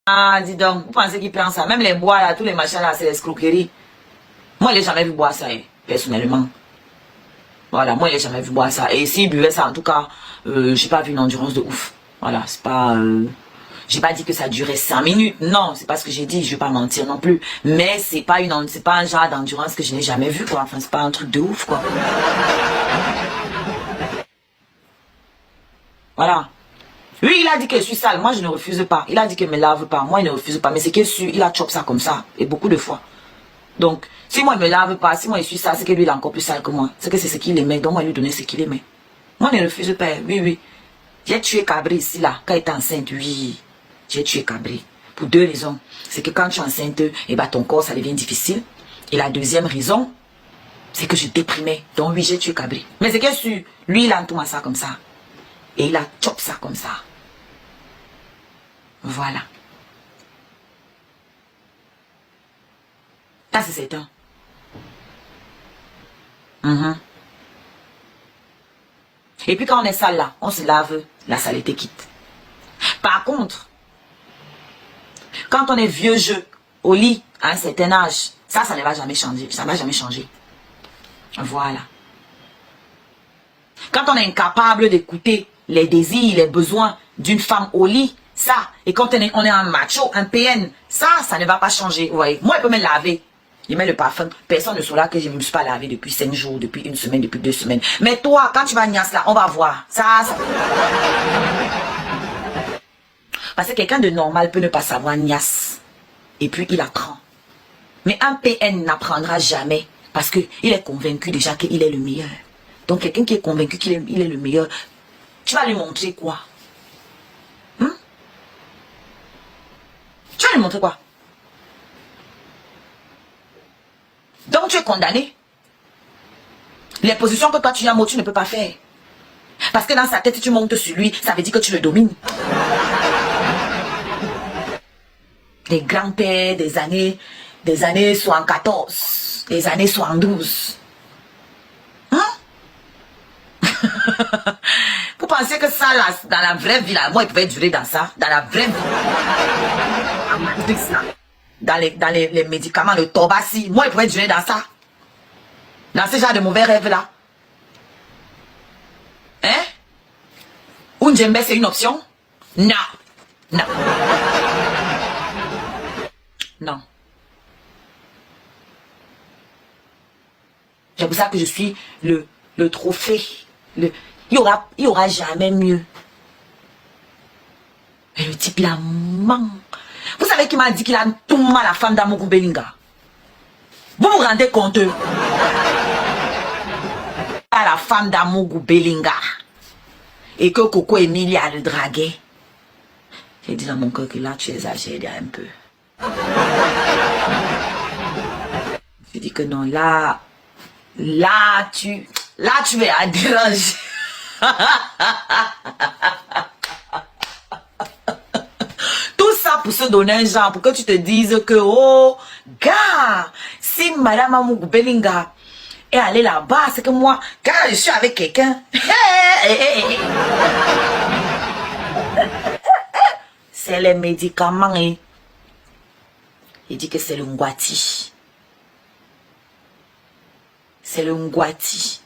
Ah, dis donc, vous pensez qu'il prend ça? Même les bois là, tous les machins là, c'est l'escroquerie. Moi, je n'ai jamais vu boire ça, hein, personnellement. Voilà, moi, je n'ai jamais vu boire ça. Et s'il buvait ça, en tout cas, j'ai pas vu une endurance de ouf. Voilà, c'est pas... j'ai pas dit que ça durait 5 minutes. Non, c'est pas ce que j'ai dit, je vais pas mentir non plus. Mais c'est pas un genre d'endurance que je n'ai jamais vu, quoi. Enfin, c'est pas un truc de ouf, quoi. Voilà. Lui, il a dit que je suis sale. Moi, je ne refuse pas. Il a dit qu'il me lave pas. Moi, il ne refuse pas. Mais c'est qu'il est sûr, il a chop ça comme ça. Et beaucoup de fois. Donc, si moi, il me lave pas, si moi, je suis sale, c'est que lui, il est encore plus sale que moi. C'est que c'est ce qu'il aimait. Donc, moi, lui donner ce qu'il aimait. Moi, je ne refuse pas. Oui, oui. J'ai tué Cabri ici, là. Quand il était enceinte, oui. J'ai tué Cabri. Pour 2 raisons. C'est que quand tu es enceinte, eh ben, ton corps, ça devient difficile. Et la deuxième raison, c'est que je déprimais. Donc, oui, j'ai tué Cabri. Mais c'est que sûr, lui, il a entouré ça comme ça. Et il a chop ça comme ça. Voilà. Ça, c'est certain. Et puis quand on est sale là, on se lave, la saleté quitte. Par contre, quand on est vieux jeu au lit à un certain âge, ça ne va jamais changer. Ça ne va jamais changer. Voilà. Quand on est incapable d'écouter les désirs, les besoins d'une femme au lit, ça, et quand on est un macho, un PN, ça ne va pas changer. Vous voyez, moi, il peut me laver. Il met le parfum. Personne ne saura que je ne me suis pas lavé depuis 5 jours, depuis 1 semaine, depuis 2 semaines. Mais toi, quand tu vas niasse là, on va voir. Ça. Parce que quelqu'un de normal peut ne pas savoir niasse. Et puis, il apprend. Mais un PN n'apprendra jamais. Parce qu'il est convaincu déjà qu'il est le meilleur. Donc, quelqu'un qui est convaincu qu'il est le meilleur, tu vas lui montrer quoi? Tu vas lui montrer quoi? Donc, tu es condamné. Les positions que toi, tu as, tu ne peux pas faire. Parce que dans sa tête, si tu montes sur lui, ça veut dire que tu le domines. Des grands-pères des années 74, des années 72. Vous pensez que ça, là, dans la vraie vie, là, moi, il pouvait durer dans ça? Dans la vraie vie. Dans les médicaments, le Tobassi, moi, il pouvait durer dans ça. Dans ce genre de mauvais rêves-là. Hein? Unjembe, c'est une option? Non. Non. Non. C'est pour ça que je suis le trophée. Il y aura jamais mieux. Mais le type, il a ment. Vous savez qui m'a dit qu'il a tout mal la femme d'Amougou Belinga? Vous vous rendez compte? À la femme d'Amougou Belinga. Et que Coco Emilia le draguait. J'ai dit dans mon cœur que là, tu exagères un peu. Je dis que non, là, tu es déranger. Tout ça pour se donner un genre, pour que tu te dises que, oh, gars, si Madame Amougou Belinga est allée là-bas, c'est que moi, quand je suis avec quelqu'un, c'est les médicaments. Il dit que c'est le Ngwati. C'est le Ngwati.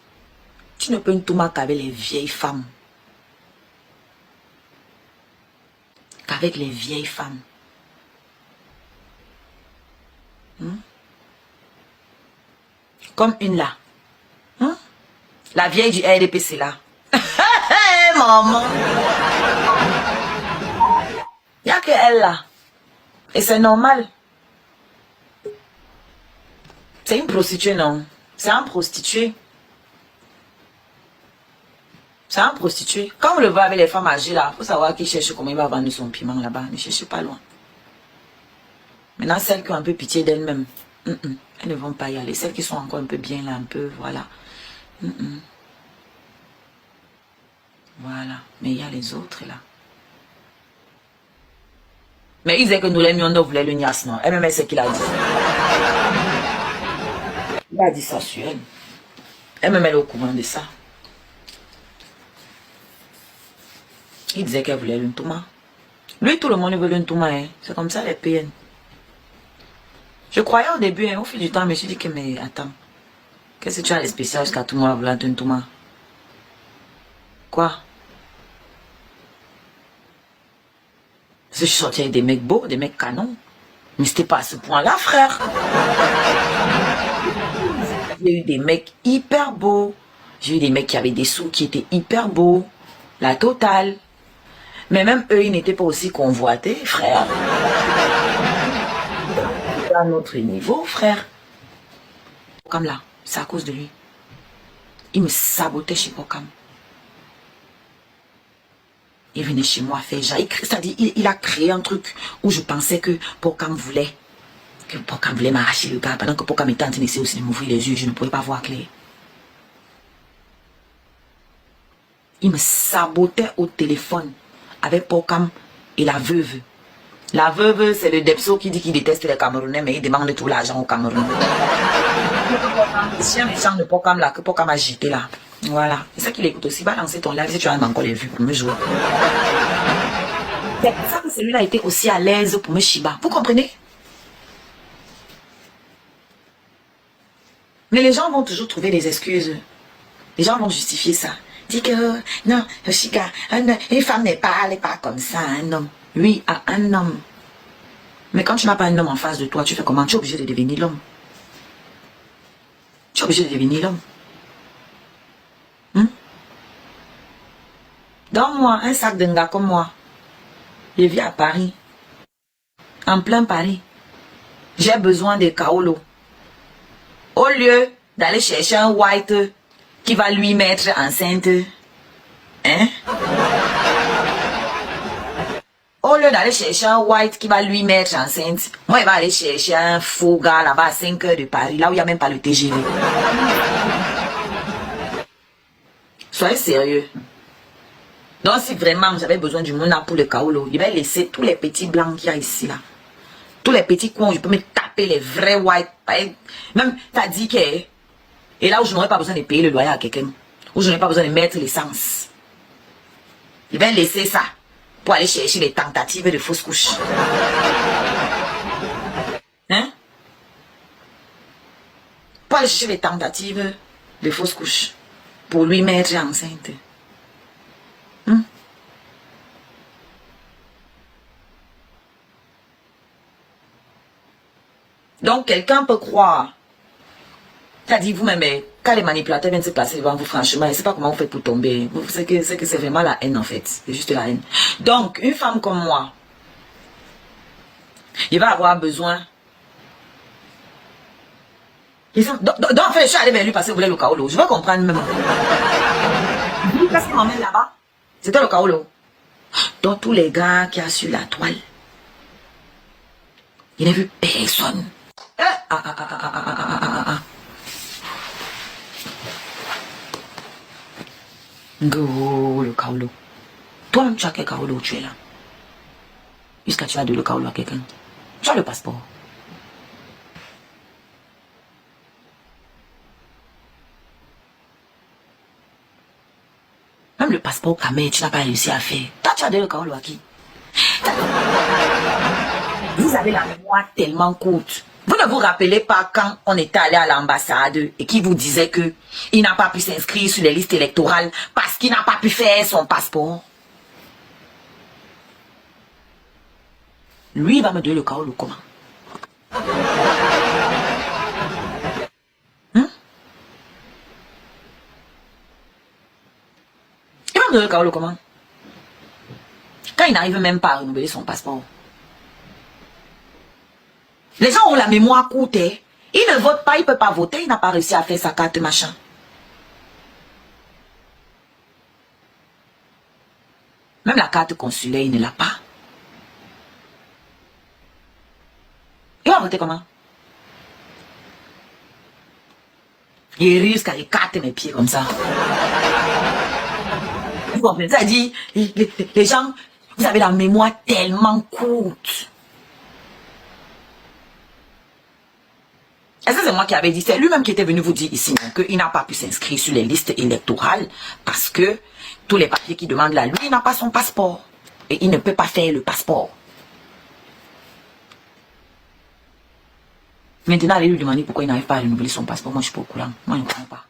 Tu ne peux tout marquer qu'avec les vieilles femmes. Qu'avec les vieilles femmes. Comme une là. La vieille du RDPC là. Maman. Il n'y a que elle là. Et c'est normal. C'est une prostituée, non? C'est un prostitué. C'est un prostitué. Quand vous le voyez avec les femmes âgées là, il faut savoir qu'il cherche comment il va vendre son piment là-bas. Ne cherchez pas loin. Maintenant, celles qui ont un peu pitié d'elles-mêmes, elles ne vont pas y aller. Celles qui sont encore un peu bien là, un peu, voilà. Voilà. Mais il y a les autres là. Mais il disait que nous les mions voulaient le nias, non? Elle-même, c'est ce qu'il a dit. Il a dit ça sur elle. Elle-même, elle est au courant de ça. Il disait qu'elle voulait le Ntouma. Lui, tout le monde veut le Ntouma. Hein. C'est comme ça les PN. Je croyais au début, hein, au fil du temps, je me suis dit que, mais attends. Qu'est-ce que tu as de spécial jusqu'à tout le monde vouloir un Ntouma? Quoi? Parce que je suis sortie avec des mecs beaux, des mecs canons. Mais c'était pas à ce point-là, frère. J'ai eu des mecs hyper beaux. J'ai eu des mecs qui avaient des sous qui étaient hyper beaux. La totale. Mais même eux, ils n'étaient pas aussi convoités, frère. À notre niveau, frère. Comme là, c'est à cause de lui. Il me sabotait chez Pokam. Il venait chez moi faire genre, c'est-à-dire il a créé un truc où je pensais que Pokam voulait m'arracher le gars, pendant que Pokam était en train d'essayer aussi de m'ouvrir les yeux, je ne pouvais pas voir clair. Il me sabotait au téléphone avec Pokam et la veuve. La veuve, c'est le Depso qui dit qu'il déteste les Camerounais, mais il demande tout l'argent aux Camerounais. C'est un méchant de Pokam là, que Pokam a jeté là. Voilà. C'est ça qu'il écoute aussi. Balancer ton live si tu as encore les vues pour me jouer. C'est pour ça que celui-là était aussi à l'aise pour me chiba. Vous comprenez? Mais les gens vont toujours trouver des excuses. Les gens vont justifier ça. Dis que non, Chica, une femme n'est pas comme ça, un homme. Oui, à un homme. Mais quand tu n'as pas un homme en face de toi, tu fais comment? Tu es obligé de devenir l'homme. Tu es obligé de devenir l'homme. Donne-moi un sac de gars comme moi. Je vis à Paris. En plein Paris. J'ai besoin de kaolo. Au lieu d'aller chercher un white qui va lui mettre enceinte. Hein? Au lieu d'aller chercher un white qui va lui mettre enceinte, moi, il va aller chercher un faux gars là-bas à 5 heures de Paris, là où il n'y a même pas le TGV. Soyez sérieux. Donc, si vraiment j'avais besoin du monde pour le kaolo, il va laisser tous les petits blancs qu'il y a ici, là. Tous les petits coins où je peux me taper les vrais whites. Même, t'as dit que... Et là où je n'aurais pas besoin de payer le loyer à quelqu'un. Où je n'aurais pas besoin de mettre l'essence. Il va laisser ça pour aller chercher les tentatives de fausses couches. Hein? Pour aller chercher les tentatives de fausses couches. Pour lui mettre enceinte. Donc, quelqu'un peut croire. T'as dit vous-même, quand les manipulateurs viennent se placer devant vous, franchement, je ne sais pas comment vous faites pour tomber. Vous savez que c'est vraiment la haine, en fait. C'est juste la haine. Donc, une femme comme moi, il va avoir besoin. Donc, en fait, je suis allé vers lui parce que vous voulez le kaolo. Je veux comprendre même. Qu'est-ce qu'il m'emmène là-bas? C'était le kaolo. Donc, tous les gars qui a sur la toile, il n'a vu personne. Go, le kaolo. Toi-même, tu as quel kaolo tu es là? Jusqu'à tu as de le kaolo à quelqu'un. Tu as le passeport. Même le passeport Kamé, tu n'as pas réussi à faire. Toi, tu as de le kaolo à qui? Vous avez la mémoire tellement courte. Vous ne vous rappelez pas quand on était allé à l'ambassade et qui vous disait que il n'a pas pu s'inscrire sur les listes électorales parce qu'il n'a pas pu faire son passeport? Lui, il va me donner le kaolo comment? Il va me donner le kaolo comment? Quand il n'arrive même pas à renouveler son passeport. Les gens ont la mémoire courte. Il ne vote pas, il ne peut pas voter, il n'a pas réussi à faire sa carte machin. Même la carte consulaire, il ne l'a pas. Il va voter comment? Il risque à écarter mes pieds comme ça. Vous comprenez? Ça dit, les gens, vous avez la mémoire tellement courte. Est-ce que c'est moi qui avais dit? C'est lui-même qui était venu vous dire ici qu'il n'a pas pu s'inscrire sur les listes électorales parce que tous les papiers qui demandent là, lui, il n'a pas son passeport. et il ne peut pas faire le passeport. Maintenant, allez lui demander pourquoi il n'arrive pas à renouveler son passeport. Moi, je suis pas au courant. Moi, je ne comprends pas.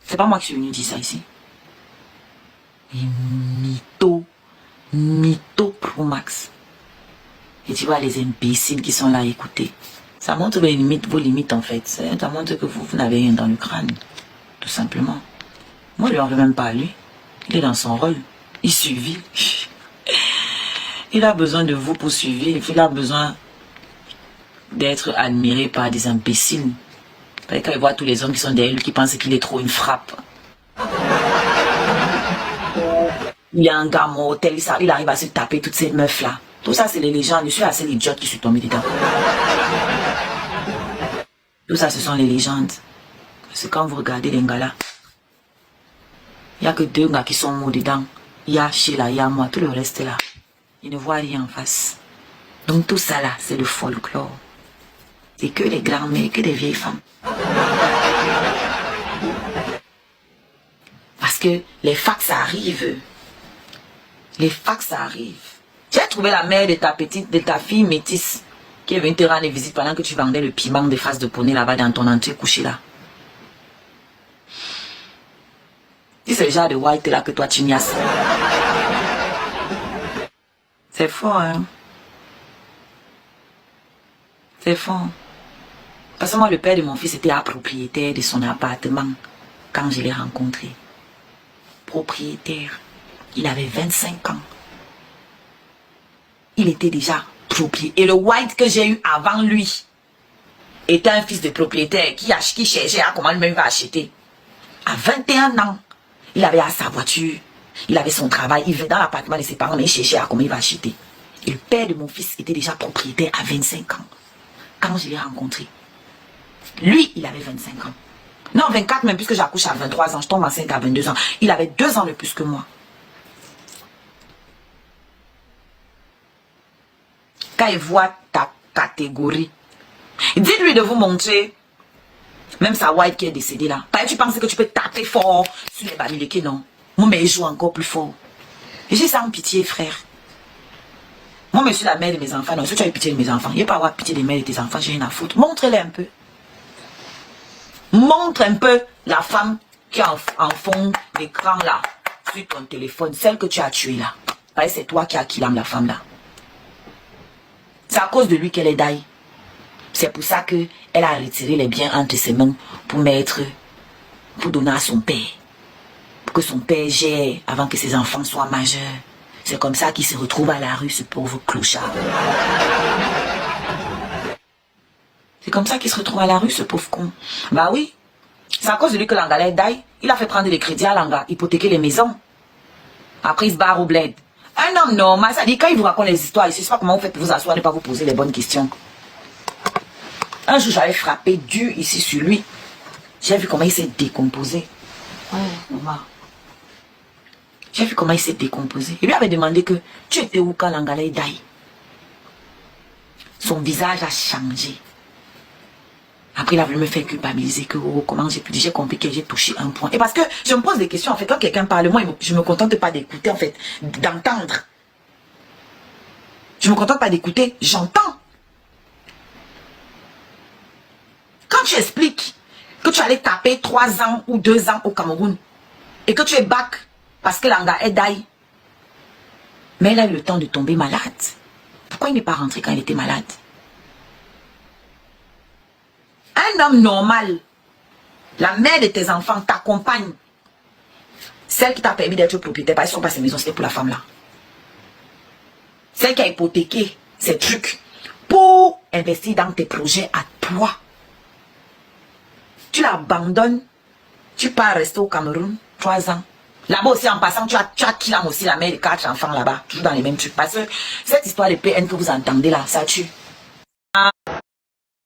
C'est pas moi qui suis venu dire ça ici. Et mytho pro max. Et tu vois les imbéciles qui sont là à écouter. Ça montre vos limites en fait. Ça montre que vous n'avez rien dans le crâne. Tout simplement. Moi, je ne lui en veux même pas à lui. Il est dans son rôle. Il suffit. Il a besoin de vous pour suivre. Il a besoin d'être admiré par des imbéciles. Quand il voit tous les hommes qui sont derrière lui qui pensent qu'il est trop une frappe. Il y a un gars mortel, il arrive à se taper toutes ces meufs là. Tout ça c'est les légendes. Je suis assez idiote qui suis tombée dedans. Tout ça ce sont les légendes. C'est quand vous regardez les gars là. Il n'y a que 2 gars qui sont morts dedans. Il y a Sheila, il y a moi, tout le reste là. Ils ne voient rien en face. Donc tout ça là, c'est le folklore. C'est que les grands-mères, que des vieilles femmes. Parce que les fax arrivent. Les fax arrivent. J'ai trouvé la mère de ta fille métisse qui est venue te rendre visite pendant que tu vendais le piment des faces de poney là-bas dans ton entrée couché là. Si c'est le genre de white là que toi tu niasses. C'est fort, hein. C'est fort. Parce que moi, le père de mon fils était propriétaire de son appartement quand je l'ai rencontré. Propriétaire. Il avait 25 ans. Il était déjà propriétaire. Et le white que j'ai eu avant lui était un fils de propriétaire qui cherchait à comment lui-même va acheter. À 21 ans, il avait sa voiture, il avait son travail, il venait dans l'appartement de ses parents, mais il cherchait à comment il va acheter. Et le père de mon fils était déjà propriétaire à 25 ans quand je l'ai rencontré. Lui, il avait 25 ans. Non, 24 même, puisque j'accouche à 23 ans, je tombe enceinte à 22 ans. Il avait 2 ans de plus que moi. Quand il voit ta catégorie, dites-lui de vous montrer, même sa white qui est décédée là. Parce que tu penses que tu peux taper fort sur les bamilekés, non. Moi, mais il joue encore plus fort. Et j'ai ça en pitié, frère. Moi, je suis la mère de mes enfants. Non, si tu as eu pitié de mes enfants, il n'y a pas à avoir pitié des mères de tes enfants, j'ai rien à foutre. Montre-les un peu. Montre un peu la femme qui est en fond d'écran là, sur ton téléphone, celle que tu as tuée là. Parce que c'est toi qui as killé la femme là. C'est à cause de lui qu'elle est d'ail. C'est pour ça qu'elle a retiré les biens entre ses mains pour donner à son père. Pour que son père gère avant que ses enfants soient majeurs. C'est comme ça qu'il se retrouve à la rue, ce pauvre clochard. C'est comme ça qu'il se retrouve à la rue, ce pauvre con. Bah oui. C'est à cause de lui que l'Angala est d'ail. Il a fait prendre des crédits à l'Anga, hypothéquer les maisons. Après, il se barre au bled. Un homme normal, ça dit quand il vous raconte les histoires ici, je sais pas comment vous faites pour vous asseoir et ne pas vous poser les bonnes questions. Un jour, j'avais frappé dur ici sur lui. J'ai vu comment il s'est décomposé. Ouais, maman. J'ai vu comment il s'est décomposé. Il lui avait demandé que tu étais où quand l'Angala est d'ail. Son visage a changé. Après, il a voulu me faire culpabiliser que comment j'ai pu dire, j'ai compris que j'ai touché un point. Et parce que je me pose des questions, en fait, quand quelqu'un parle, moi, je ne me contente pas d'écouter, en fait, d'entendre. Je ne me contente pas d'écouter, j'entends. Quand tu expliques que tu allais taper 3 ans ou 2 ans au Cameroun et que tu es back parce que l'Anga est d'ail, mais elle a eu le temps de tomber malade. Pourquoi il n'est pas rentré quand il était malade? Un homme normal, la mère de tes enfants t'accompagne. Celle qui t'a permis d'être propriétaire, parce qu'ils ne sont pas ses maisons, c'était pour la femme là. Celle qui a hypothéqué ces trucs pour investir dans tes projets à toi. Tu l'abandonnes, tu pars rester au Cameroun 3 ans. Là-bas aussi, en passant, tu as killé aussi la mère de 4 enfants là-bas, toujours dans les mêmes trucs. Parce que cette histoire de PN que vous entendez là, ça tue.